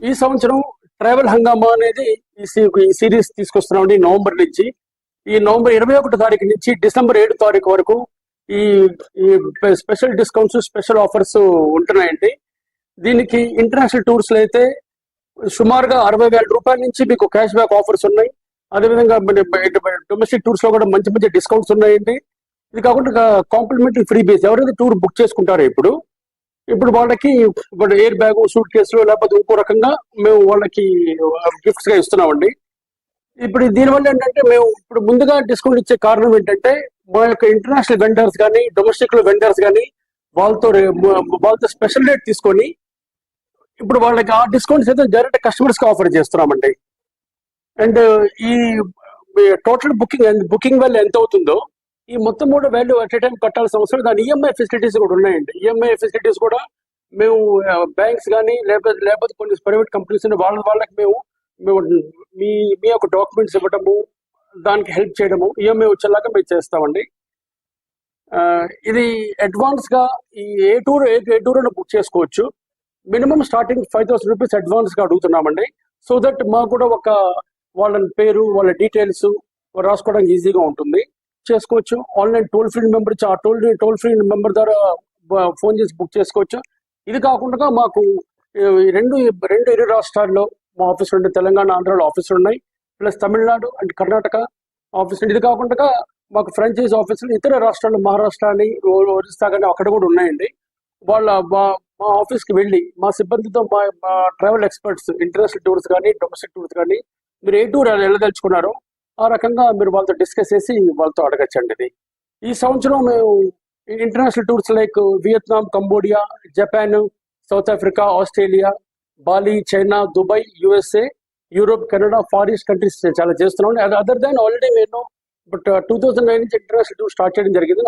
ఈ సంవత్సరం ట్రావెల్ హంగామా అనేది ఈ సిరీస్ తీసుకొస్తున్నామండి నవంబర్ నుంచి. ఈ నవంబర్ 21 తారీఖు నుంచి డిసెంబర్ 7 తారీఖు వరకు ఈ స్పెషల్ డిస్కౌంట్స్, స్పెషల్ ఆఫర్స్ ఉంటున్నాయండి. దీనికి ఇంటర్నేషనల్ టూర్స్ లో అయితే సుమారుగా 60,000 రూపాయల నుంచి మీకు క్యాష్ బ్యాక్ ఆఫర్స్ ఉన్నాయి. అదేవిధంగా డొమెస్టిక్ టూర్స్ లో కూడా మంచి మంచి డిస్కౌంట్స్ ఉన్నాయండి. ఇది కాకుండా కాంప్లిమెంటరీ ఫ్రీ బేస్ ఎవరైతే టూర్ బుక్ చేసుకుంటారో ఇప్పుడు వాళ్ళకి ఎయిర్ బ్యాగ్, సూట్ కేసులు లేకపోతే ఇంకో రకంగా మేము వాళ్ళకి గిఫ్ట్స్ గా ఇస్తున్నామండి. ఇప్పుడు దీనివల్ల ఏంటంటే మేము ఇప్పుడు ముందుగా డిస్కౌంట్ ఇచ్చే కారణం ఏంటంటే మా యొక్క ఇంటర్నేషనల్ వెండర్స్ కానీ డొమెస్టిక్ వెండర్స్ కానీ వాళ్ళతో స్పెషల్ రేట్ తీసుకొని ఇప్పుడు వాళ్ళకి ఆ డిస్కౌంట్స్ అయితే డైరెక్ట్ కస్టమర్స్ కి ఆఫర్ చేస్తున్నామండి. అండ్ ఈ టోటల్ బుకింగ్ వాల్యూ ఎంత అవుతుందో ఈ మొత్తం కూడా వాల్యూ అట్ ఏ టైం కట్టాల్సిన అవసరం, దాని ఈఎంఐ ఫెసిలిటీస్ కూడా ఉన్నాయండి. ఈఎంఐ ఫెసిలిటీస్ కూడా మేము బ్యాంక్స్ కానీ లేకపోతే కొన్ని ప్రైవేట్ కంపెనీస్ వాళ్ళకి మేము మీ యొక్క డాక్యుమెంట్స్ ఇవ్వడము, దానికి హెల్ప్ చేయడము, ఈఎంఐ వచ్చేలాగా మేము చేస్తామండి. ఇది అడ్వాన్స్ గా ఈ ఏ టూర్ బుక్ చేసుకోవచ్చు. మినిమం స్టార్టింగ్ 5,000 రూపీస్ అడ్వాన్స్ గా అడుగుతున్నామండి. సో దట్ మాకు కూడా వాళ్ళ పేరు, వాళ్ళ డీటెయిల్స్ రాసుకోవడానికి ఈజీగా ఉంటుంది. చేసుకోవచ్చు. ఆన్లైన్ టోల్ ఫ్రీ నెంబర్ ఇచ్చి ఆ టోల్ ఫ్రీ నెంబర్ ద్వారా ఫోన్ చేసి బుక్ చేసుకోవచ్చు. ఇది కాకుండా మాకు రెండు ఇరు రాష్ట్రాల్లో మా ఆఫీసులు ఉన్నాయి. తెలంగాణ, ఆంధ్రాలో ఆఫీసులు ఉన్నాయి. ప్లస్ తమిళనాడు అండ్ కర్ణాటక ఆఫీసులు. ఇది కాకుండా మాకు ఫ్రాంచైజ్ ఆఫీసులు ఇతర రాష్ట్రాల్లో మహారాష్ట్ర అని, ఒరిస్సా కానీ అక్కడ కూడా ఉన్నాయండి. మా ఆఫీస్కి వెళ్ళి మా సిబ్బందితో మా ట్రావెల్ ఎక్స్పర్ట్స్ ఇంటర్నేషనల్ టూర్స్ కానీ డొమెస్టిక్ టూర్స్ కానీ మీరు ఏ టూర్ వెళ్ళదలుచుకున్నారో ఆ రకంగా మీరు వాళ్ళతో డిస్కస్ చేసి వాళ్ళతో అడగచ్చండి. ఇది ఈ సంవత్సరం మేము international tours like Vietnam, Cambodia, Japan, south Africa, Australia, Bali, China, Dubai, USA, Europe, Canada, far east countries చాలా చేస్తున్నాం. అదర్ దాన్ ఆల్రెడీ నేను 2009 నుంచి ఇంటర్నేషనల్ టూర్ స్టార్ట్ చేయడం జరిగింది.